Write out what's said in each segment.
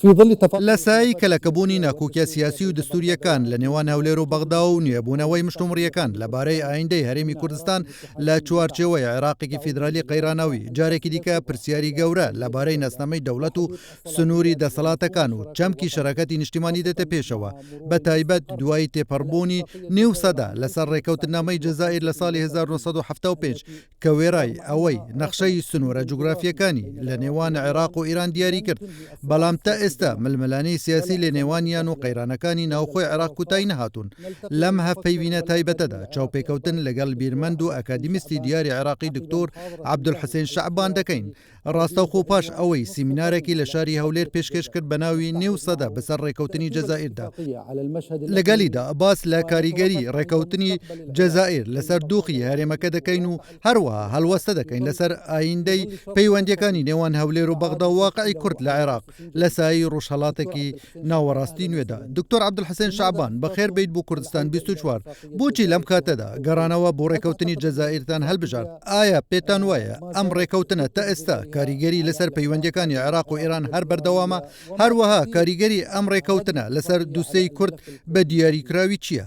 لەسایی کەلەکەبوونی ناکۆکیە سیاسی و دستوریەکان لە نێوان هەولێر و بەغدا و نوێبوونەوەی مشتومڕیەکان لەبارەی ئایندەی هەرێمی کوردستان لە چوارچێوەی عێراقێکی فیدرالی قەیرانەوی جارێکی دیکە پرسیاری گەورە لەبارەی ناسنامەی دەوڵەت و سنووری دەسەڵاتەکان و چەمکی شەراکەتی نیشتیمانی دێتە پێشەوە بە تایبەت دوای تێپەڕبوونی نێو سەدا لەسەر ڕێکەوتنامەی جەزائیر لە ساڵی 1975 کە وێرای ئەوەی نەخشەی سنوورە جوگرافیەکانی لە نێوان عێراق و ئیران دیاری کرد بەڵام تا ئێستا ململانەی سیاسی لە نێوانیان و قەیرانەکانی ناوخۆی عێراق کوتای نەهاتوون. لەم هەفپەیوینە تایبەتەدا چاوپێکەوتن لەگەڵ بیرمەند و ئەکادیمیستی دیاری عێراقی دکتۆر عەبدولحوسێن شەعبان دەکەین. ڕاستەوخۆ پاش ئەوەی سیمینارێکی لە شاری هەولێر پێشکەش کرد بە ناوی نێو سەدا بەسەر ڕێکەوتنی جەزائیردا. لەگەلیدا باس لە کاریگەری ڕێکەوتنی جەزائیر لەسەر دۆخی هەرێمەکە دەکەین و هەروەها هەڵوەستە دەکەین لەسەر ئایندەی پەیوەندیەکانی نێوان هەولێر و بەغدا و واقعی کورد لە عێراق لە سایی ڕۆژهەڵاتێکی ناوەڕاستی نوێدا. دکتۆر عەبدولحوسێن شەعبان بەخێر بیت بۆ کوردستان 24. بۆچی لەم کاتەدا گەڕانەوە بۆ ڕێکەوتنی جەزائیرتان هەڵبژارد؟ ئایا پێتان وایە ئەم ڕێکەوتنە تا ئێستا کاریگەری لەسەر پەیوەندیەکانی عێراق و ئێران هەر بەردەوامە؟ هەروەها کاریگەری ئەم ڕێکەوتنە لەسەر دووسەی کورد بە دیاریکراوی چییە؟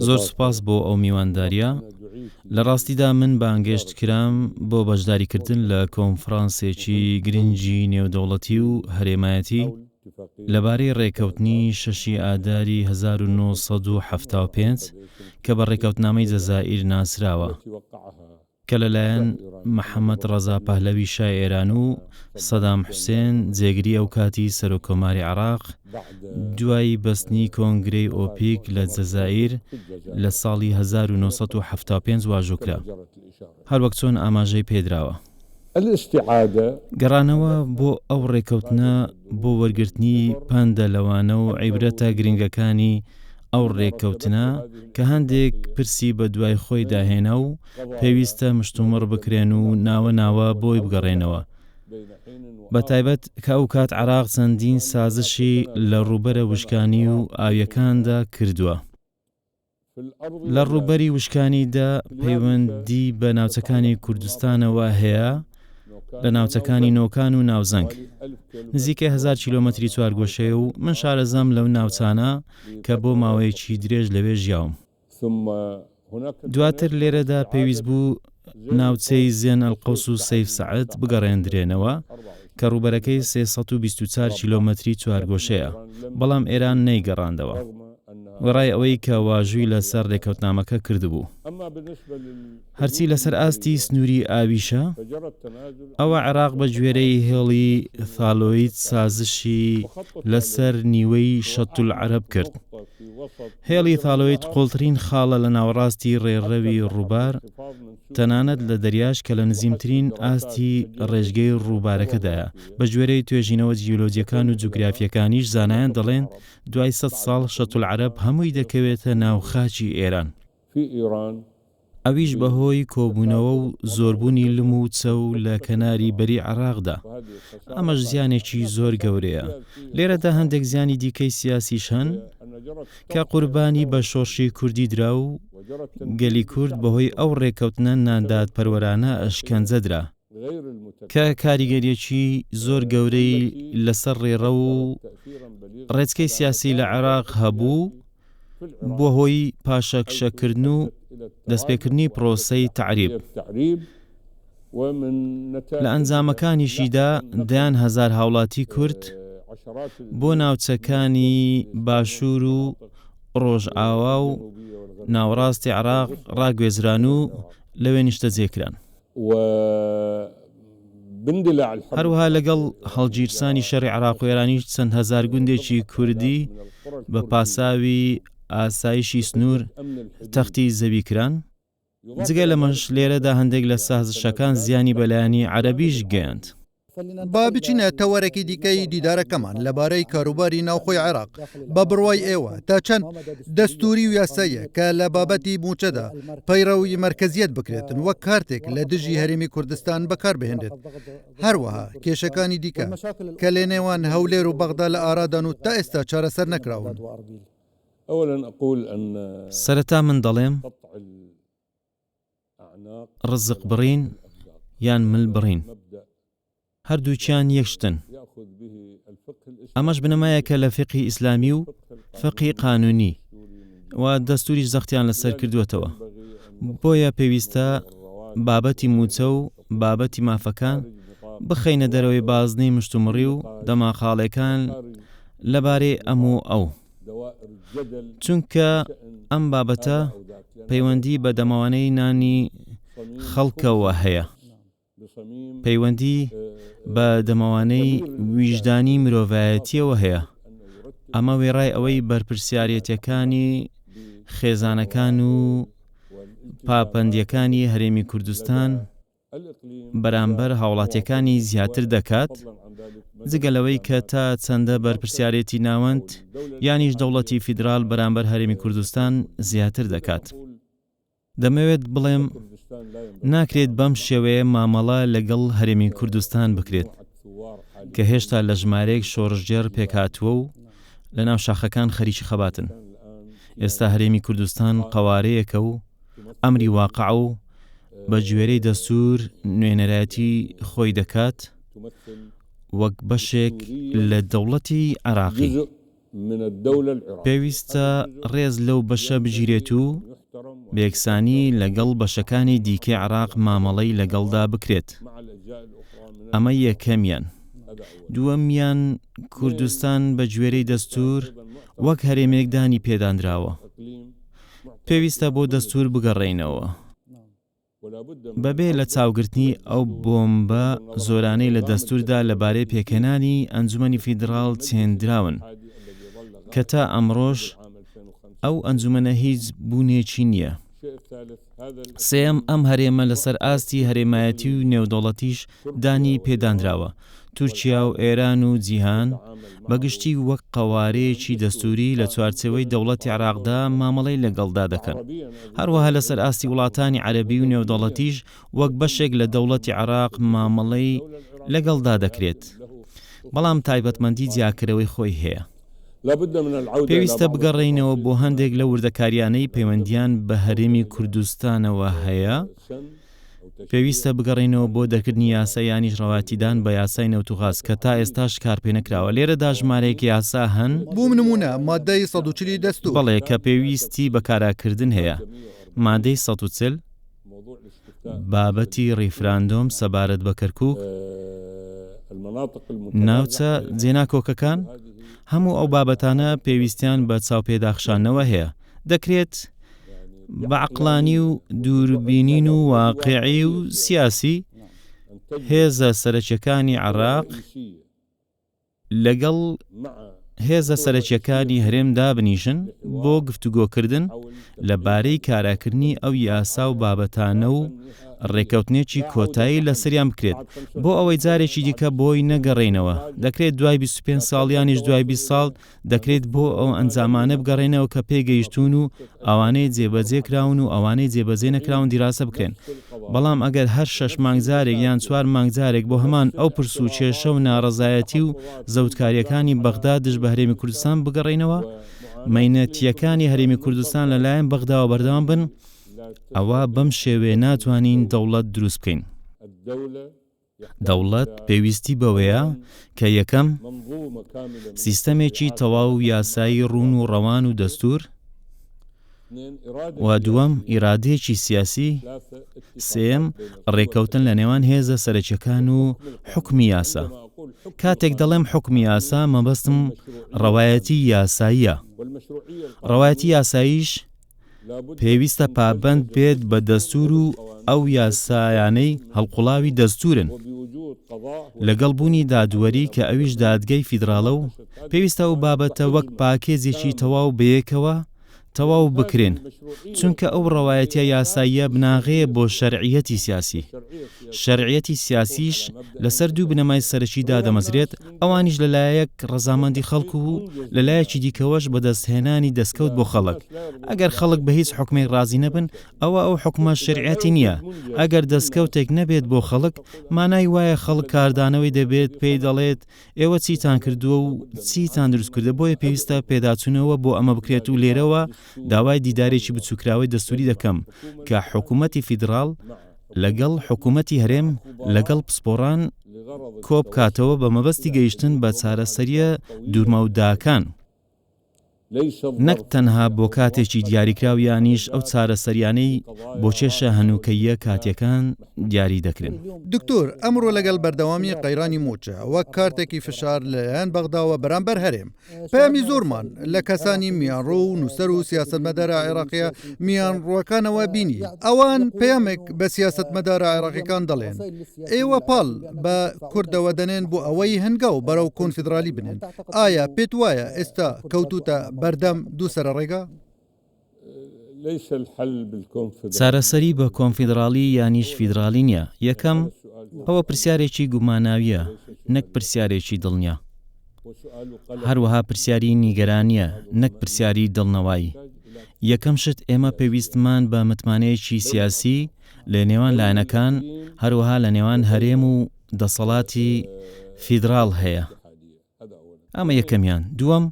زۆر سوپاس بۆ ئەو میوانداریە. لە ڕاستیدا من بانگێشت کرام بۆ بەشداریکردن لە کۆنفرانسێکی گرنگی نێودەوڵەتی و هەرێمایەتی لەبارەی ڕێکەوتنی 6 ئاداری 1975 کە بە ڕێکەوتنامەی جەزائیر ناسراوە کە لەلایەن محەممەد ڕەزا پەهلەوی شای ئێران و سەدام حوسێن جێگری ئەو کاتی سەرۆکۆماری عێراق دوای بەستنی کۆنگرەی ئۆپیک لە جەزائیر لە ساڵی 1975 واژۆکرا هەروەک چۆن ئاماژەی پێدراوە. گەڕانەوە بۆ ئەو ڕێکەوتنە بۆ وەرگرتنی پەندە لەوانە و عیبرەتە گرنگەکانی ئەو ڕێککەوتنە کە هەندێک پرسی بە دوای خۆی داهێنا و پێویستە مشتومڕ بکرێن و ناوە ناوە بۆی بگەڕێنەوە. بە تایبەت کە ئەو کات عێراق چەندین سازشی لە ڕووبەرە وشکانی و ئاویەکاندا کردووە. لە ڕووبەری وشکانیدا پەیوەندی بە ناوچەکانی کوردستانەوە هەیە لە ناوچەکانی نۆکان و ناوزەنگ نزیکە 1000 کیلۆمەتری چوارگۆشەیە و من شارەزەم لەو ناوچانە کە بۆ ماوەیەکی درێژ لەوێ ژیاوم. دواتر لێرەدا پێویست بوو ناوچەی زێن ئەلقەوس و سەیف سەعەد بگەڕێندرێنەوە کە ڕووبەرەکەی 324 کیلۆمەتری چوارگۆشەیە بەڵام ئێران نەیگەڕاندەوە وەڕای ئەوەی کە واژووی لەسەر ڕێکەوتنامەکە کردبوو. هەرچی لەسەر ئاستی سنووری ئاویشە ئەوە عێراق بە گوێرەی هێڵی ثالۆیت سازشی لەسەر نیوەی شەتول عەرەب کرد. هێڵی ثالۆیت قوڵترین خاڵە لە ناوەڕاستی ڕێڕەوی ڕووبار تەنانەت لە دەریاش کە لە نزیمترین ئاستی ڕێژگەی ڕووبارەکەدایە. بە گوێرەی توێژینەوە جیۆلۆجیەکان و جوگرافیەکانیش زانایان دەڵێن دوای 100 ساڵ شەتول عەرەب هەمووی دەکەوێتە ناو خاچی ئێران. ئەویش بەهۆی کۆبوونەوە و زۆربوونی لم و چەو لە کەناری بەری عێراقدا. ئەمەش زیانێکی زۆر گەورەیە. لێرەدا هەندێک زیانی دیکەی سیاسیش هەن کە قوربانی بە شۆڕشی کوردی درا و گەلی کورد بەهۆی ئەو ڕێکەوتنە ناندات پەروەرانە ئەشکەنجە درا کە کاریگەریەکی زۆر گەورەی لەسەر ڕێڕە و ڕێچکەی سیاسی لە عێراق هەبوو بۆ هۆی پاشەکشەکردن و دەستپێکردنی پرۆسەی تەعریب. لە ئەنجامەکانیشیدا دەیان هەزار هاوڵاتی کورد بۆ ناوچەکانی باشوور و ڕۆژئاوا و ناوەڕاستی عێراق ڕاگوێزران و لەوێ نیشتەجێکران. هەروەها لەگەڵ هەڵگیرسانی شەڕی عێراق و ئێرانیش چەند هەزار گوندێکی کوردی بە پاساوی ئاسایشی سنوور تەختی زەوی کران. جگە لەمەش لێرەدا هەندێک لە سازشەکان زیانی بەلایەنی عەرەبیش گەیاند. با بچینە تەوەرەکی دیکەی دیدارەکەمان لەبارەی کاروباری ناوخۆی عێراق بە بڕوای ئێوە تا چەند دەستوری و یاساییە کە لە بابەتی موچەدا پەیڕەوی مەرکەزیەت بکرێتن وەک کارتێک لە دژی هەرێمی کوردستان بەکاربهێنرێت. هەروەها کێشەکانی دیکە کە لێ نێوان هەولێر و بەغدا لە ئارادان و تا ئێستا چارەسەر نەکراون. سەرەتا من دەڵێم ڕزق بڕین یان مل بڕین هەردووچیان یەکشتن. ئەمەش بنەمایەکە لە فقی ئیسلامی و فقی قانونی و دەستوریش زەختیان لەسەر کردووەتەوە. بۆیە پێویستە بابەتی موچە و بابەتی مافەکان بخەینە دەرەوەی بازنەی مشتومڕی و دەماخاڵەکان لەبارەی ئەموو ئەو، چونکە ئەم بابەتە پەیوەندی بە دەمەوانەی نانی خەڵکەوە هەیە، پەیوەندی بە دەمەوانەی ویژدانی مرۆڤایەتیەوە هەیە. ئەمە وێڕای ئەوەی بەرپرسیارەتیەکانی خێزانەکان و پاپەندیەکانی هەرێمی کوردستان بەرامبەر هاوڵاتیەکانی زیاتر دەکات، جگەلەوەی کە تا چەندە بەرپرسیارەتی ناوەند یانیش دەوڵەتی فیدرال بەرامبەر هەرێمی کوردستان زیاتر دەکات. دەمەوێت بڵێم ناکرێت بەم شێوەیە مامەڵە لەگەڵ هەرێمی کوردستان بکرێت کە هێشتا لە ژمارەیەک شۆڕژجێر پێکهاتووە و لە ناو شاخەکان خەریکی خەباتن. ئێستا هەرێمی کوردستان قەوارەیەکە و ئەمری واقع و بە گوێرەی دەستور نوێنەرایەتی خۆی دەکات وەک بەشێک لە دەوڵەتی عێراقی. پێویستە ڕێز لەو بەشە بگیرێت و بەیەکسانی لەگەڵ بەشەکانی دیکەی عێراق مامەڵەی لەگەڵدا بکرێت. ئەمە یەکەمیان. دووەمیان کوردستان بە گوێرەی دەستور وەک هەرێمێک دانی پێدانراوە. پێویستە بۆ دەستور بگەڕێینەوە بەبێ لە چاوگرتنی ئەو بۆمبە زۆرانەی لە دەستوردا لەبارەی پێکەنانی ئەنجومەنی فیدرال چێندراون کە تا ئەمڕۆژ ئەو ئەنجومەنە هیچ بوونێکی نییە. سێم، ئەم هەرێمە لەسەر ئاستی هەرێمایەتی و نێودەوڵەتیش دانی پێدانراوە. تورکیا و ئێران و جیهان بەگشتی وەک قەوارەیەکی دەستوری لە چوارچێوەی دەوڵەتی عێراقدا مامەڵەی لەگەڵدا دەکەن. هەروەها لەسەر ئاستی وڵاتانی عەرەبی و نێودەوڵەتیش وەک بەشێک لە دەوڵەتی عێراق مامەڵەی لەگەڵدا دەکرێت، بەڵام تایبەتمەندی جیاکرەوەی خۆی هەیە. پێویستە بگەڕێینەوە بۆ هەندێک لە وردەکاریانەی پەیوەندیان بە هەرێمی کوردستانەوە هەیە. پێویستە بگەڕێینەوە بۆ دەرکردنی یاسا یانیش ڕەواتیدان بە یاسای نەوتوغاز کە تا ئێستاش کارپێ نەکراوە. لێرەدا ژمارەیەکی یاسا هەن بۆ نمونە مادەی 140 دەستور، بەڵێ کە پێویستی بەکاراکردن هەیە. مادەی 140 بابەتی ڕیفراندۆم سەبارەت بە کەرکووک، ناوچە جێناکۆکەکان، هەموو ئەو بابەتانە پێویستیان بە چاوپێداخشانەوە هەیە. دەکرێت بە عەقلانی و دووربینین و واقیعی و سیاسی هێزە سەرەکیەکانی عێراق لەگەڵ هێزە سەرەکیەکانی هەرێمدا بنیشن بۆ گفتوگۆکردن لەبارەی کاراکردنی ئەو یاسا و بابەتانە و ڕێکەوتنێکی کۆتایی لەسەریان بکرێت بۆ ئەوەی جارێکی دیکە بۆی نەگەڕێنەوە. دەکرێت دوای 25 ساڵ یانیش دوای 20 ساڵ دەکرێت بۆ ئەو ئەنجامانە بگەڕێنەوە کە پێگەیشتون و ئەوانەی جێبەجێ کراون و ئەوانەی جێبەجێ نەکراون دیراسە بکرێن. بەڵام ئەگەر هەر 6 مانگجارێک یان 4 مانگجارێک بۆ هەمان ئەو پرس و کێشە و ناڕەزایەتی و زەوتکاریەکانی بەغدا دژ بە هەرێمی کوردستان بگەڕێنەوە، مەینەتیەکانی هەرێمی کوردستان لەلایەن بەغداوە بەردەوام بن، ئەوە بەم شێوێ ناتوانین دەوڵەت دروست بکەین. دەوڵەت پێویستی بەوەیە کە یەکەم سیستەمێکی تەواو یاسایی ڕوون و ڕەوان و دەستور، و دووەم ئیرادەیەکی سیاسی، سێم ڕێکەوتن لە نێوان هێزە سەرەکیەکان و حوکمی یاسا. کاتێک دەڵێم حوکمی یاسا مەبەستم ڕەوایەتی یاساییە. ڕەوایەتی یاساییش پێویستە پابەند بێت بە دەستور و ئەو یاسایانەی هەڵقوڵاوی دەستورن لەگەڵ بوونی دادوەری کە ئەویش دادگەی فیدراڵە و پێویستە ئەو بابەتە وەک پاکێزێکی تەواو بەیەکەوە تەواو بکرێن، چونکە ئەو ڕەوایەتیە یاساییە بناغەیە بۆ شەرعیەتی سیاسی. شەرعیەتی سیاسیش لەسەر دوو بنەمای سەرەکیدا دەمەزرێت، ئەوانیش لەلایەک ڕەزامەندی خەڵکو و لەلایەکی دیکەوەش بەدەستهێنانی دەستکەوت بۆ خەڵک. ئەگەر خەڵک بە هیچ حوکمێک ڕازی نەبن، ئەوە ئەو حوکمە شەرعیەتی نییە. ئەگەر دەستکەوتێک نەبێت بۆ خەڵک، مانای وایە خەڵک کاردانەوەی دەبێت پێی دەڵێت ئێوە چیتان کردووە و چیتان دروست کردە. بۆیە پێویستە پێداچوونەوە بۆ ئەمە بکرێت و لێرەوە داوای دیدارێکی بچووکراوەی دەستوری دەکەم کە حکوومەتی فیدراڵ لەگەڵ حکوومەتی هەرێم لەگەڵ پسپۆڕان کۆبکاتەوە بە مەبەستی گەیشتن بە چارەسەریە دوورمەوداکان، نەک تەنها بۆ کاتێکی دیاریکراو یانیش ئەو چارەسەریانەی بۆ کێشە هەنووکەییە کاتیەکان دیاری دەکرێن. دکتۆر، ئەمڕۆ لەگەڵ بەردەوامی قەیرانی موچە وەک کارتێکی فشار لەلایەن بەغداوە بەرامبەر هەرێم، پەیامی زۆرمان لە کەسانی میانڕۆ و نووسەر و سیاسەتمەدارە عێراقیە میانڕۆەکانەوە بینی. ئەوان پەیامێک بە سیاسەتمەدارە عێراقیەکان دەڵێن ئێوە پاڵ بە کوردەوە دەنێن بۆ ئەوەی هەنگاو بەرەو کۆنفیدرالی بنێن. ئایا پێت وایە ئێستا کەوتوتە بەردەم دوو سەرە ڕێگا؟ چارەسەری بە کۆنفیدرالی یانیش فیدرالی نییە. یەکەم، ئەوە پرسیارێکی گوماناویە نەک پرسیارێکی دڵنیا. هەروەها پرسیاری نیگەرانیە نەک پرسیاری دڵنەوایی. یەکەم شت، ئێمە پێویستمان بە متمانەیەکی سیاسی لە نێوان لایەنەکان هەروەها لە نێوان هەرێم و دەسەڵاتی فیدراڵ هەیە. ئەمە یەکەمیان. دووەم،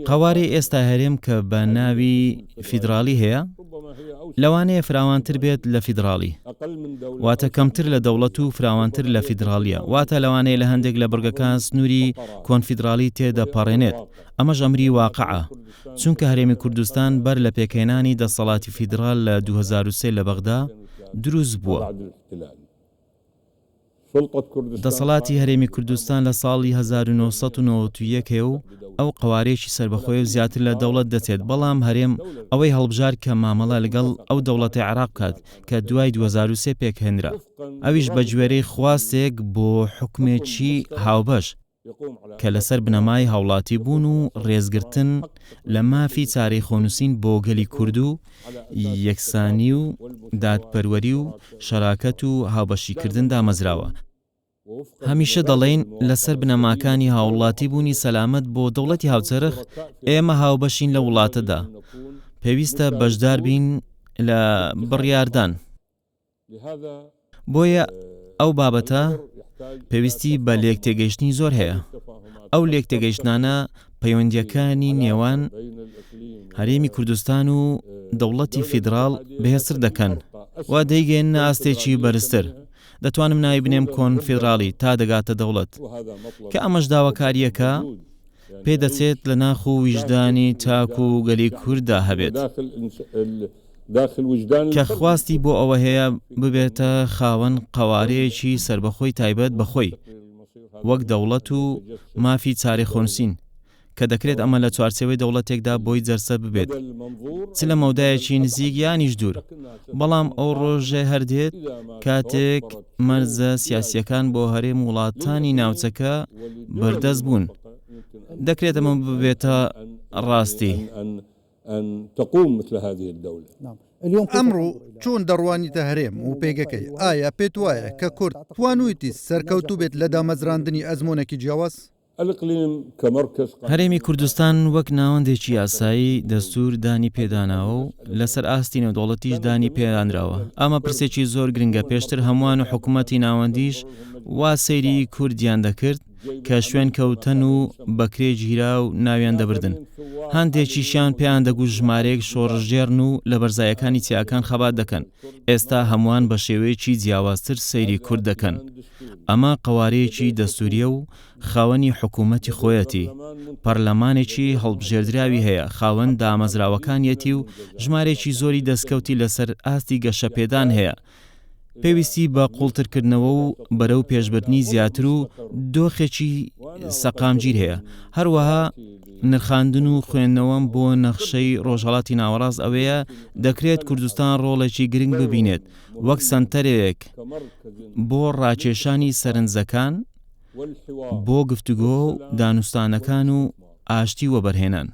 قەواری ئێستا هەرێم کە بە ناوی فیدرالی هەیە لەوانەیە فراوانتر بێت لە فیدرالی، واتە کەمتر لە دەوڵەت و فراوانتر لە فیدرالیە، واتە لەوانەیە لە هەندێک لە بەرگەکان سنووری کۆنفیدرالی تێدەپەڕێنێت. ئەمەش ئەمری واقعە، چونکە هەرێمی کوردستان بەر لە پێکهێنانی دەسەڵاتی فیدرال لە 2003 لە بەغدا دروست بووە. دەسەڵاتی هەرێمی کوردستان لە ساڵی 1991 و ئەو قەوارێکی سربەخۆی و زیاتر لە دەوڵەت دەچێت، بەڵام هەرێم ئەوەی هەڵبژار کە مامەڵە لەگەڵ ئەو دەوڵەتی عێراق بکات کە دوای 2003 پێکهێنرا، ئەویش بە گوێرەی خواستێک بۆ حکومێکی هاوبەش کە لەسەر بنەمای هاوڵاتی بوون و ڕێزگرتن لە مافی چارەی خۆنووسین بۆ گەلی کورد و یەکسانی و دادپەروەری و شەراکەت و هاوبەشیکردن دامەزراوە. هەمیشە دەڵێن لەسەر بنەماکانی هاوڵاتی بوونی سەلامەت بۆ دەوڵەتی هاوچەرخ ئێمە هاوبەشین لە وڵاتەدا، پێویستە بەشدار بین لە بڕیاردان. بۆیە ئەو بابەتە پێویستی بە لێکتێگەیشتنی زۆر هەیە. ئەو لێکتێگەیشتانە پەیوەندیەکانی نێوان هەرێمی کوردستان و دەوڵەتی فیدراڵ بەهێزتر دەکەن وا دەیگەێنە ئاستێکی بەرزتر. دەتوانم ناوی بنێم کۆنفیدرالی تا دەگاتە دەوڵەت، کە ئەمەش داواکاریەکە پێدەچێت لە ناخ و ویژدانی تاک و گەلی کووردا هەبێت، کە خواستی بۆ ئەوە هەیە ببێتە خاوەن قەوارەیەکی سربەخۆی تایبەت بەخۆی وەک دەوڵەت و مافی چارەی خۆنووسین، کە دەکرێت ئەمە لە چوارچێوەی دەوڵەتێکدا بۆی جەرسە ببێت، چ لە مەودایەکی نزیک یانیش دوور. بەڵام ئەو ڕۆژێ هەردێت کاتێک مەرجە سیاسیەکان بۆ هەرێم وڵاتانی ناوچەکە بەردەست بوون، دەکرێت ئەمە ببێتە ڕاستی. ئەمڕۆ چۆن دەڕوانیتە هەرێم و پێگەکەی؟ ئایا پێت وایە کە کورد توانوویەتی سەرکەوتوو بێت لە دامەزراندنی ئەزمونێکی جیاواز؟ هەرێمی کوردستان وەک ناوەندێکی یاسایی دەستور دانی پێداناوە و لەسەر ئاستی نێودەوڵەتیش دانی پێدانراوە. ئەمە پرسێکی زۆر گرنگە. پێشتر هەمووان و حکوومەتی ناوەندیش وا سەیری کوردیان دەکرد کە شوێن کەوتن و بەکرێ گیرا و ناویان دەبردن. هەندێکیشیان پێیان دەگوت ژمارەیەک شۆڕژێرن و لە بەرزایەکانی چیاکان خەبات دەکەن. ئێستا هەمووان بە شێوەیەکی جیاوازتر سەیری کورد دەکەن. ئەمە قەوارەیەکی دەستوریە و خاوەنی حکوومەتی خۆیەتی، پەرلەمانێکی هەڵبژێردراوی هەیە، خاوەن دامەزراوەکانیەتی و ژمارێکی زۆری دەستکەوتی لەسەر ئاستی گەشەپێدان هەیە. پێویستی بە قوڵترکردنەوە و بەرەو پێشبردننی زیاتر و دۆخێکی سەقامگیر هەیە. هەروەها نرخاندن و خوێندنەوەم بۆ نەخشەی ڕۆژهەڵاتی ناوەڕاست ئەوەیە دەکرێت کوردستان ڕۆڵێکی گرنگ ببینێت وەک سەنتەرێک بۆ ڕاکێشانی سەرنجەکان، بۆ گفتوگۆ و دانوستانەکان و ئاشتی وەبەرهێنان.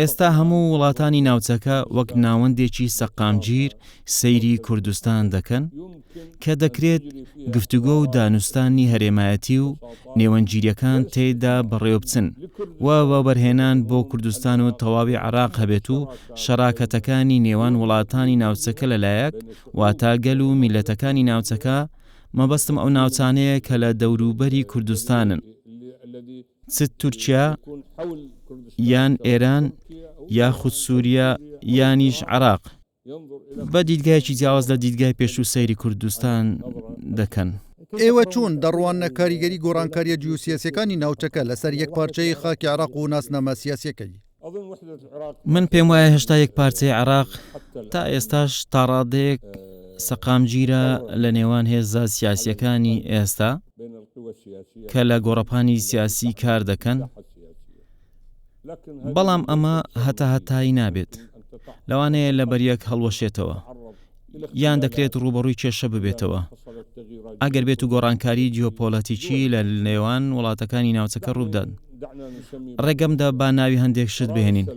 ئێستا هەموو وڵاتانی ناوچەکە وەک ناوەندێکی سەقامگیر سەیری کوردستان دەکەن کە دەکرێت گفتوگۆ و دانوستانی هەرێمایەتی و نێوەنگیریەکان تێیدا بەڕێوەبچن و وەبەرهێنان بۆ کوردستان و تەواوی عێراق هەبێت و شەراکەتەکانی نێوان وڵاتانی ناوچەکە لەلایەک واتە گەل و میلەتەکانی ناوچەکە. مەبەستم ئەو ناوچانەیە کە لە دەوروبەری کوردستانن، چ تورکیا یان ئێران یاخود سووریا یانیش عێراق. بە دیدگایەکی جیاواز لە دیدگای پێش و سەیری کوردستان دەکەن. ئێوە چوون دەڕوانە کاریگەری گۆڕانکاریە جیوسیاسیەکانی ناوچەکە لەسەر یەک پارچەی خاکی عێراق و ناسنامە سیاسیەکەی. من پێم وایە هێشتا یەک پارچەی عێراق تا ئێستاش تا ڕادەیەک سەقامگیرە لە نێوان هێزە سیاسیەکانی ئێستا کە لە گۆڕەپانی سیاسی کار دەکەن، بەڵام ئەمە هەتایی نابێت، لەوانەیە لە بەریەک هەڵوەشێتەوە یان دەکرێت ڕوبەڕووی کێشە ببێتەوە ئەگەر بێت و گۆڕانکاری جیۆپۆلیتیکی لە نێوان وڵاتەکانی ناوچەکە ڕوودان. ڕێگەمدا با ناوی هەندێک شت بهێنین.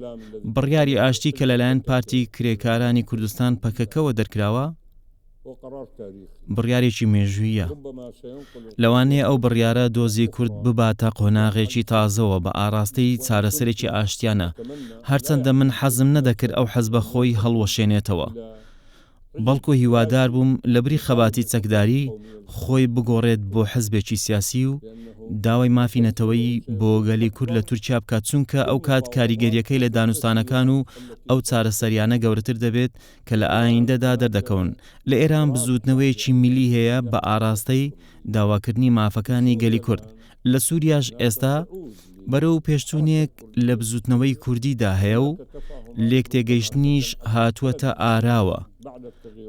بڕیاری ئاشتی کە لەلایەن پارتی کرێکارانی کوردستان پەکەکەوە دەرکراوە بڕیارێکی مێژوویە، لەوانەیە ئەو بڕیارە دۆزی کورد بباتە قۆناغێکی تازەوە بە ئاراستەی چارەسەرێکی ئاشتیانە، هەرچەندە من حەزم نەدەکرد ئەو حەزبە خۆی هەڵوەشێنێتەوە، بەڵکو هیوادار بووم لە بری خەباتی چەکداری خۆی بگۆڕێت بۆ حەزبێکی سیاسی و داوای مافی نەتەوەی بۆ گەلی کورد لە تورکیا بکات، چونکە ئەو کات کاریگەریەکەی لە دانوستانەکان و ئەو چارەسەریانە گەورەتر دەبێت کە لە ئایندەدا دەردەکەون. لە ئێران بزوتنەوەیەکی میلی هەیە بە ئاراستەی داواکردنی مافەکانی گەلی کورد. لە سووریاش ئێستا بەرەو پێشچوونێک لە بزوتنەوەی کوردیدا هەیە و لێکتێگەیشتنیش هاتووەتە ئاراوە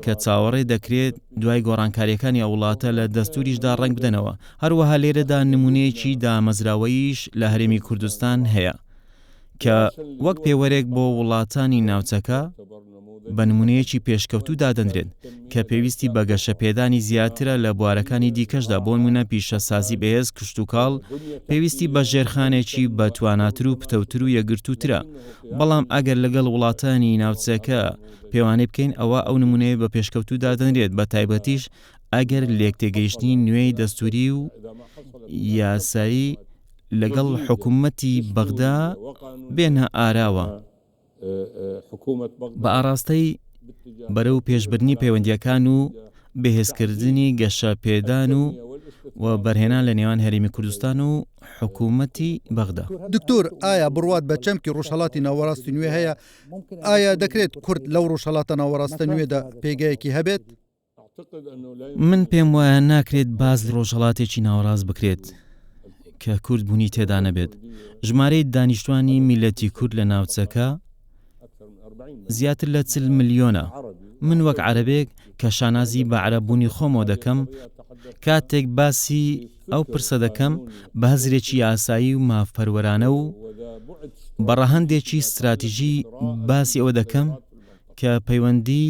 کە چاوەڕێ دەکرێت دوای گۆڕانکاریەکانی وڵاتە لە دەستوریشدا ڕنگ بدەنەوە. هەروەها لێرەدا نمونەیەکی دامەزراوەیش لە هەرێمی کوردستان هەیە کە وەک پێوەرێک بۆ وڵاتانی ناوچەکە بە نمونەیەکی پێشکەوتوو دادەنرێت کە پێویستی بە گەشەپێدانی زیاترە لە بوارەکانی دیکەشدا، بۆ نمونە پیشەسازی بەهێز کشتوکاڵ پێویستی بە ژێرخانێکی بەتواناتر و پتەوتر و یەکگرتووترە. بەڵام ئەگەر لەگەڵ وڵاتانی ناوچەکە پێوانەی بکەین ئەوە ئەو نمونەیە بە پێشکەوتوو دادەنرێت، بە تایبەتیش ئەگەر لێکتێگەیشتنی نوێی دەستوری و یاسایی لەگەڵ حکوومەتی بەغدا بێنە ئاراوە. بە ئاراستەی بەرەو پێشبردننی پەیوەندیەکان و بەهێزکردنی گەشەپێدان و بەرهێنان لە نێوان هەرێمی کوردستان و حکوومەتی بەغدا. دکتۆر، ئایا بڕوات بە چەمکی ڕۆژهەڵاتی ناوەڕاستی نوێ هەیە؟ ئایا دەکرێت کورد لەو ڕۆژهەڵاتە ناوەڕاستە نوێدا پێگایەکی هەبێت؟ من پێم وایە ناکرێت باز ڕۆژهەڵاتێکی ناوەڕاست بکرێت کە کورد بوونی تێدا نەبێت. ژمارەی دانیشتوانی میلەتی کورد لە ناوچەکە زیاتر لە 40 ملیۆنە. من وەک عەرەبێک کە شانازی بە عەرەببوونی خۆمەوە دەکەم، کاتێک باسی ئەو پرسە دەکەم بە هەزرێکی یاسایی و مافپەروەرانە و بەڕەهەندێکی استراتیژی باسی ئەوە دەکەم کە پەیوەندی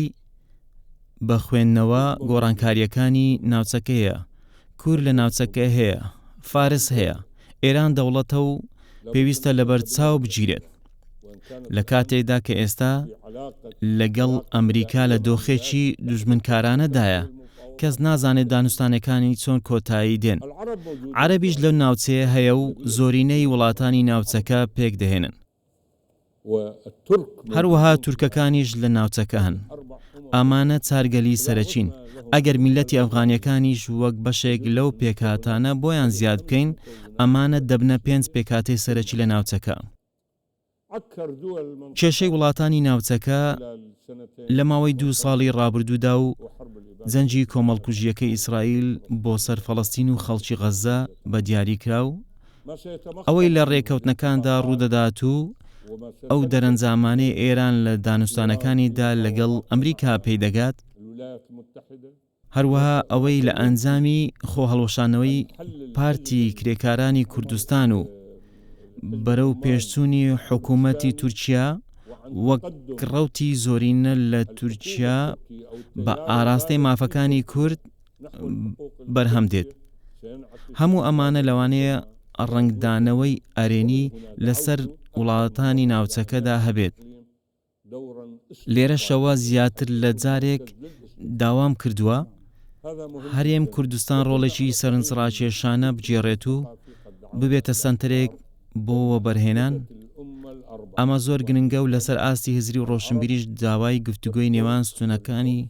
بە خوێندنەوە گۆڕانکاریەکانی ناوچەکە هەیە. کورد لە ناوچەکە هەیە، فارس هەیە، ئێران دەوڵەتە و پێویستە لەبەر چاو بگیرێت لە کاتێکدا کە ئێستا لەگەڵ ئەمریکا لە دۆخێکی دوژمنکارانەدایە، کەس نازانێت دانوستانەکانی چۆن کۆتایی دێن. عەرەبیش لەو ناوچەیە هەیە و زۆرینەی وڵاتانی ناوچەکە پێک دەهێنن. هەروەها تورکەکانیش لە ناوچەکە هەن. ئەمانە چارگەلی سەرەچین. ئەگەر میلەتی ئەفغانیەکانیش وەک بەشێک لەو پێکهاتانە بۆیان زیاد بکەین، ئەمانە دەبنە 5 پێکهاتەی سەرەکی لە ناوچەکە. کێشەی وڵاتانی ناوچەکە لە ماوەی 2 ساڵی ڕابردوودا و جەنجی کۆمەڵکوژیەکەی ئیسرائیل بۆ سەر فەڵەستین و خەڵکی غەزە بە دیاری کراو، ئەوەی لە ڕێکەوتنەکاندا ڕوودەدات و ئەو دەرەنجامانەی ئێران لە دانوستانەکانیدا لەگەڵ ئەمریکا پێیدەگات، هەروەها ئەوەی لە ئەنجامی خۆ هەڵوەشانەوەی پارتی کرێکارانی کوردستان و بەرەو پێشچوونی حکوومەتی تورکیا وەک ڕەوتی زۆرینە لە تورکیا بە ئاراستەی مافەکانی کورد بەرهەم دێت. هەموو ئەمانە لەوانەیە ڕنگدانەوەی ئەرێنی لەسەر وڵاتانی ناوچەکەدا هەبێت. لێرەشەوە زیاتر لە جارێک داوام کردووە هەرێم کوردستان ڕۆڵێکی سەرنجڕاکێشانە بگێڕێت و ببێتە سەنتەرێک بۆ وەبەرهێنان. ئەمە زۆر گرنگە و لەسەر ئاستی هزری و ڕۆشنبیریش داوای گفتوگۆی نێوان ستونەکانی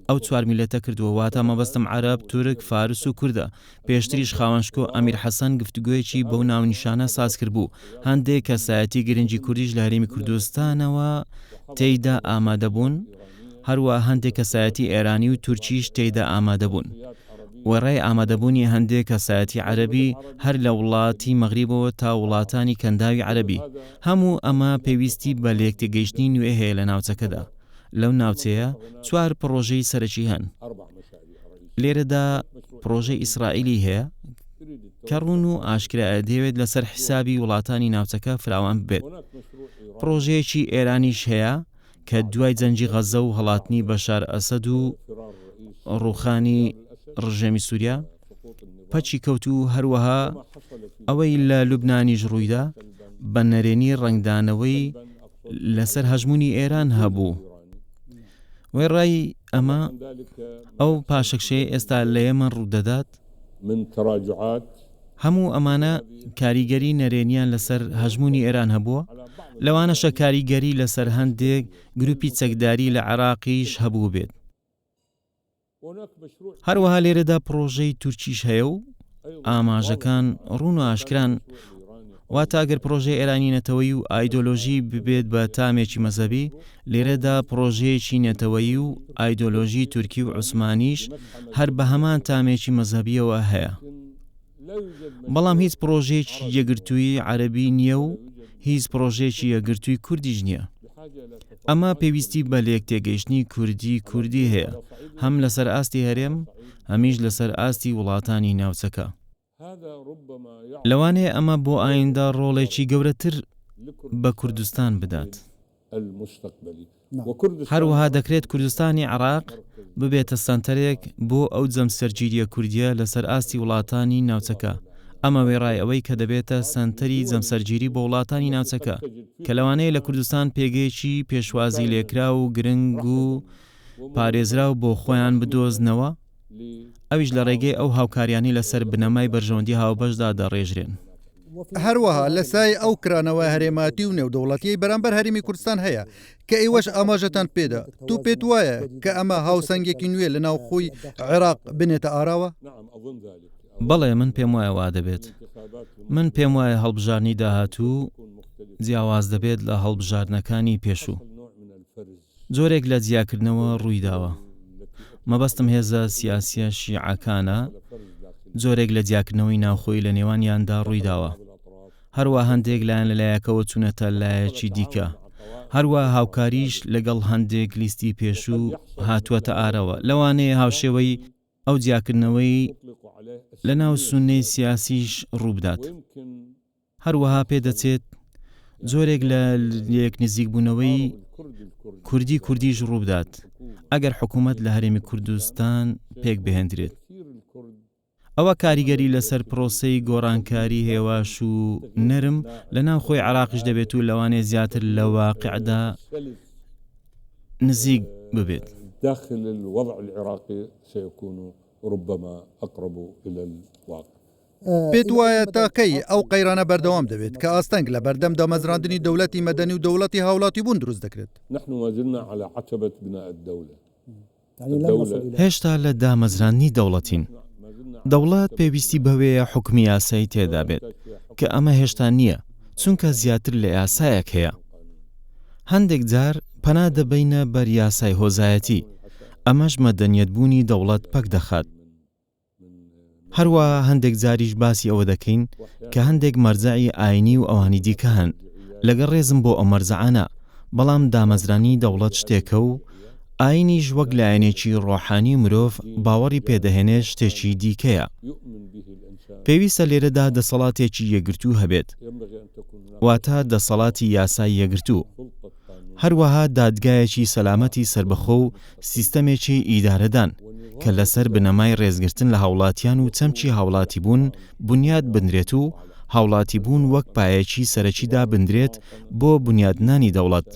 ئەو 4 میلەتە کردووە، واتە مەبەستم عەرەب، تورک، فارس و کووردە. پێشتریش خاوەنشکۆ ئەمیر حەسەن گفتوگۆیەکی بەو ناونیشانە ساز کرد بوو. هەندێک کەسایەتی گرنگی کوردیش لە هەرێمی کوردستانەوە تێیدا ئامادەبوون هەروە هەندێک کەسایەتی ئێرانی و تورکیش تێیدا ئامادەبوون وەڕێی ئامادەبوونی هەندێک کەسایەتی عەرەبی هەر لە وڵاتی مەغریبەوە تا وڵاتانی کەنداوی عەرەبی هەموو ئەمە پێویستی بە لێکتێگەیشتنی نوێ هەیە لە ناوچەکەدا لەو ناوچەیە 4 پرۆژەی سەرەکی هەن لێرەدا پرۆژەی ئیسرائیلی هەیە کە ڕوون و ئاشکرایە دەیەوێت لەسەر حیسابی وڵاتانی ناوچەکە فراوان بێت پرۆژەیەکی ئێرانیش هەیە کە دوای جەنگی غەزە و هەڵاتنی بەشار ئەسەد و ڕوخانی ڕژێمی سووریا پەچی کەوت و هەروەها ئەوەی لە لوبنانیش ڕوویدا بە نەرێنی ڕنگدانەوەی لەسەر هەژمونی ئێران هەبوو وەی ڕای ئەمە ئەو پاشەکشەیە ئێستا لە ئێمە ڕوودەدات هەموو ئەمانە کاریگەری نەرێنیان لەسەر هەژمونی ئێران هەبووە لەوانەشە کاریگەری لەسەر هەندێک گروپی چەکداری لە عێراقیش هەبوو بێت هەروەها لێرەدا پرۆژەی تورکیش هەیە و ئاماژەکان ڕوون و ئاشکران واتە ئەگەر پرۆژەی ئێرانی نەتەوەیی و ئایدۆلۆژی ببێت بە تامێکی مەزەبی لێرەدا پرۆژەیەکی نەتەوەیی و ئایدۆلۆژی تورکی و عوسمانیش هەر بە هەمان تامێکی مەزەبیەوە هەیە بەڵام هیچ پرۆژەیەکی یەکگرتووی عەرەبی نییە و هیچ پرۆژەیەکی یەکگرتووی کوردیش نییە ئەمە پێویستی بە لێکتێگەیشتنی کوردی هەیە هەم لەسەر ئاستی هەرێم هەمیش لەسەر ئاستی وڵاتانی ناوچەکە لەوانەیە ئەمە بۆ ئایندا ڕۆڵێکی گەورەتر بە کوردستان بدات هەروەها دەکرێت کوردستانی عێراق ببێتە سەنتەرێک بۆ ئەو جەمسەرگیریە کوردیە لەسەر ئاستی وڵاتانی ناوچەکە ئەمە وێڕای ئەوەی کە دەبێتە سەنتەری جەمسەرگیری بۆ وڵاتانی ناوچەکە کە لەوانەیە لە کوردستان پێگەیەکی پێشوازی لێکرا و گرنگ و پارێزرا و بۆ خۆیان بدۆزنەوە ئەویش لە ڕێگەی ئەو هاوکاریانی لەسەر بنەمای بەرژەوەندی هاوبەشدا دەڕێژرێن هەروەها لە سای ئەو کرانەوە هەرێماتی و نێودەوڵەتی بەرامبەر هەرێمی کوردستان هەیە کە ئێوەش ئاماژەتان پێدا تو پێت وایە کە ئەمە هاوسەنگێکی نوێ لە ناو خۆی عێراق بنێتە ئاراوە؟ بەڵێ من پێم وایە وا دەبێت من پێم وایە هەڵبژارنی داهاتوو جیاواز دەبێت لە هەڵبژارنەکانی پێشوو جۆرێک لە جیاکردنەوە ڕوویداوە مەبەستم هێزە سیاسیە شیعەکانە جۆرێک لە جیاکردنەوەی ناوخۆی لە نێوانیاندا ڕوویداوە هەروە هەندێک لایەن لەلایەکەوە چوونەتە لایەکی دیکە هەروە هاوکاریش لەگەڵ هەندێک لیستی پێشوو هاتووەتە ئارەوە لەوانەیە هاوشێوەی ئەو جیاکردنەوەی لە ناو سونەی سیاسیش ڕووبدات هەروەها پێدەچێت جۆرێک لە یەک نزیکبوونەوەی کوردیش ڕووبدات ئەگەر حکوومەت لە هەرێمی کوردستان پێک بهێندرێت ئەوە کاریگەری لەسەر پرۆسەی گۆڕانکاری هێواش و نەرم لە ناو خۆی عێراقیش دەبێت و لەوانەیە زیاتر لە واقعدا نزیک ببێت داخل الوضع العراقي سيكون ربما أقرب إلى الواقع. پێت وایە تاکەی ئەو قەیرانە بەردەوام دەبێت کە ئاستەنگ لە بەردەم دامەزراندنی دەوڵەتی مەدەنی و دەوڵەتی هاوڵاتی بوون دروست دەکرێت. نحن ما زلنا على عتبة بناء الدولة. هێشتا لە دامەزرانی دەوڵەتین. دەوڵەت پێویستی بەوەیە حکمی یاسایی تێدا بێت کە ئەمە هێشتا نییە چونکە زیاتر لە یاسایەک هەیە. هەندێک جار پەنا دەبەینە بەر یاسای هۆزایەتی ئەمەش مەدەنیەتبوونی دەوڵەت پەک دەخات. هەروە هەندێک جاریش باسی ئەوە دەکەین کە هەندێک مەرجعی ئاینی و ئەوانی دیکە هەن لەگەڵ ڕێزم بۆ ئەو مەرجعانە بەڵام دامەزرانی دەوڵەت شتێکە و ئاینیش وەک لایەنێکی ڕۆحانی مرۆڤ باوەڕی پێدەهێنێت شتێکی دیکەیە. پێویستە لێرەدا دەسەڵاتێکی یەکگرتوو هەبێت واتە دەسەڵاتی یاسای یەکگرتوو هەروەها دادگایەکی سەلامەتی سربەخۆ و سیستەمێکی ئیدارەدان کە لەسەر بنەمای ڕێزگرتن لە هاوڵاتیان و چەمچی هاوڵاتی بوون بنیاد بنرێت و هاوڵاتی بوون وەک پایەکی سەرەکیدا بنرێت بۆ بنیادنانی دەوڵەت.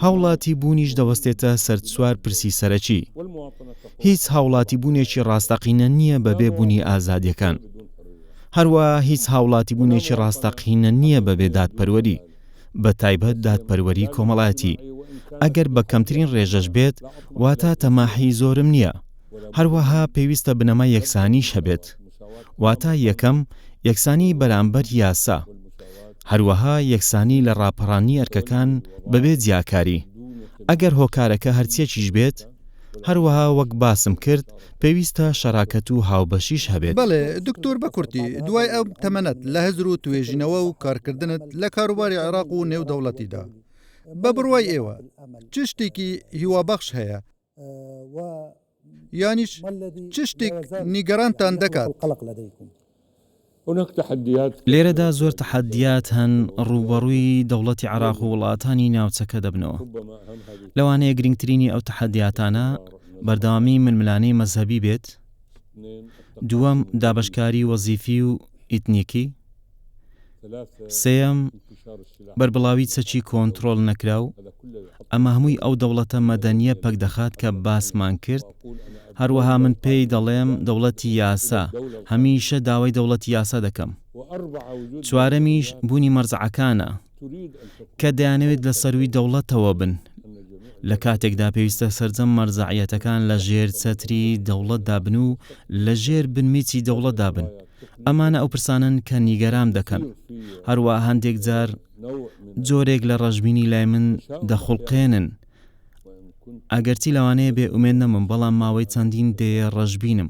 هاوڵاتی بوونیش دەوەستێتە سەرچوار پرسی سەرەکی. هیچ هاوڵاتی بوونێکی ڕاستەقینە نییە بەبێ بوونی ئازادیەکان. هەروە هیچ هاوڵاتی بوونێکی ڕاستەقینە نییە بەبێ دادپەروەری بە تایبەت دادپەروەری کۆمەڵایەتی. ئەگەر بە کەمترین ڕێژەش بێت واتە تەماحی زۆرم نییە. هەروەها پێویستە بنەما یەکسانیش هەبێت واتە یەکەم یەکسانی بەرامبەر یاسا هەروەها یەکسانی لە ڕاپەڕانی ئەرکەکان بەبێ جیاکاری ئەگەر هۆکارەکە هەرچیەکیش بێت هەروەها وەک باسم کرد پێویستە شەراکەت و هاوبەشیش هەبێت. بەڵێ دکتۆر بەکورتی دوای ئەو تەمەنەت لە هەزر و توێژینەوە و کارکردنت لە کاروباری عێراق و نێودەوڵەتیدا بە بڕوای ئێوە چ شتێکی هیوابەخش هەیە یانیش چ شتێک نیگەرانتان دەکات؟ لێرەدا زۆر تەحەدیات هەن ڕوبەڕووی دەوڵەتی عێراق و وڵاتانی ناوچەکە دەبنەوە. لەوانەیە گرنگترینی ئەو تەحەدیاتانە بەردەوامی ململانەی مەزهەبی بێت، دووەم دابەشکاری وەزیفی و ئیتنیکی، سێەم بەربڵاوی چەکی کۆنتڕۆڵ نەکراو، ئەمە هەمووی ئەو دەوڵەتە مەدەنیە پەک دەخات کە باسمان کرد. هەروەها من پێی دەڵێم دەوڵەتی یاسا، هەمیشە داوای دەوڵەتی یاسا دەکەم. چوارەمیش بوونی مەرجەعەکانە کە دەیانەوێت لە سەروی دەوڵەتەوە بن، لە کاتێکدا پێویستە سەرجەم مەرجەعیەتەکان لە ژێر چەتری دەوڵەتدا بن و لە ژێر بنمیچی دەوڵەتدا بن. ئەمانە ئەو پرسانن کە نیگەرام دەکەن. هەروە هەندێک جار جۆرێک لە ڕەشبینی لای من دەخوڵقێنن. ئەگەرچی لەوانەیە بێ ئومێد نەمم، بەڵام ماوەی چەندین دێ ڕەشبینم،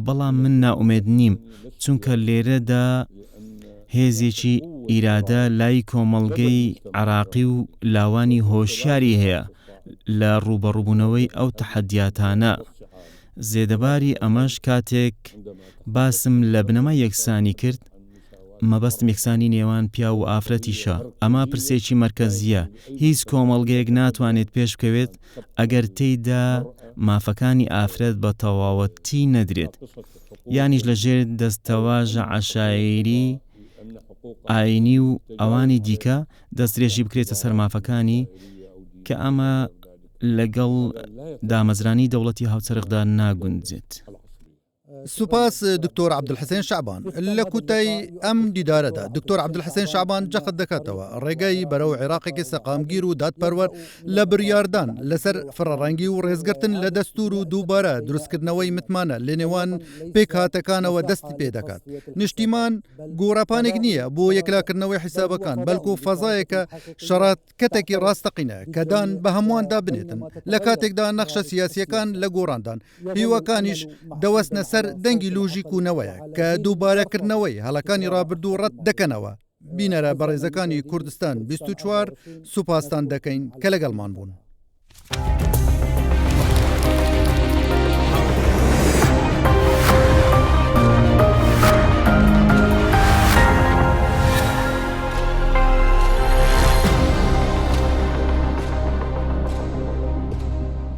بەڵام من ناومێد نیم، چونکە لێرەدا هێزێکی ئیرادە لای کۆمەڵگەی عێراقی و لاوانی هۆشیاری هەیە لە ڕوبەڕووبوونەوەی ئەو تەحەدیاتانە. زێدەباری ئەمەش کاتێک باسم لە بنەما یەکسانی کرد، مەبەستم یەکسانی نێوان پیا و ئافرەتیشە. ئەمە پرسێکی مەرکەزیە، هیچ کۆمەڵگەیەک ناتوانێت پێش بکەوێت ئەگەر تێیدا مافەکانی ئافرەت بە تەواوەتی نەدرێت، یانیش لە ژێر دەستەواژە عەشایری ئاینی و ئەوانی دیکە دەستدرێژی بکرێتە سەر مافەکانی، کە ئەمە لەگەڵ دامەزرانی دەوڵەتی هاوچەرخدا ناگونجێت. سوپاس دکتۆر عەبدولحەسێن شەعبان. لە کوتای ئەم دیدارەدا دکتۆر عەبدولحەسێن شەعبان جەخت دەکاتەوە ڕێگای بەرەو عێراقێکی سەقامگیر و دادپەروەر لە بڕیاردان لەسەر فڕەڕەنگی و ڕێزگرتن لە دەستور و دووبارە دروستکردنەوەی متمانە لە نێوان پێک هاتەکانەوە دەستی پێ دەکات. نیشتیمان گۆڕاپانێک نییە بۆ یەکلاکردنەوەی حیسابەکان، بەڵکو فەزایەکە شەڕاتکەتێکی ڕاستەقینە کە دان بە هەموواندا بنێتن لە کاتێکدا نەخشە سیاسیەکان لە گۆڕاندان هیوەکانیش دەوەستنە سەر دەنگی لۆژیکوونەوەیە کە دووبارەکردنەوەی هەڵەکانی ڕابردوو ڕەت دەکەنەوە. بینەرە بەڕێزەکانی کوردستان 24 سوپاسان دەکەین کە لەگەڵمان بوون.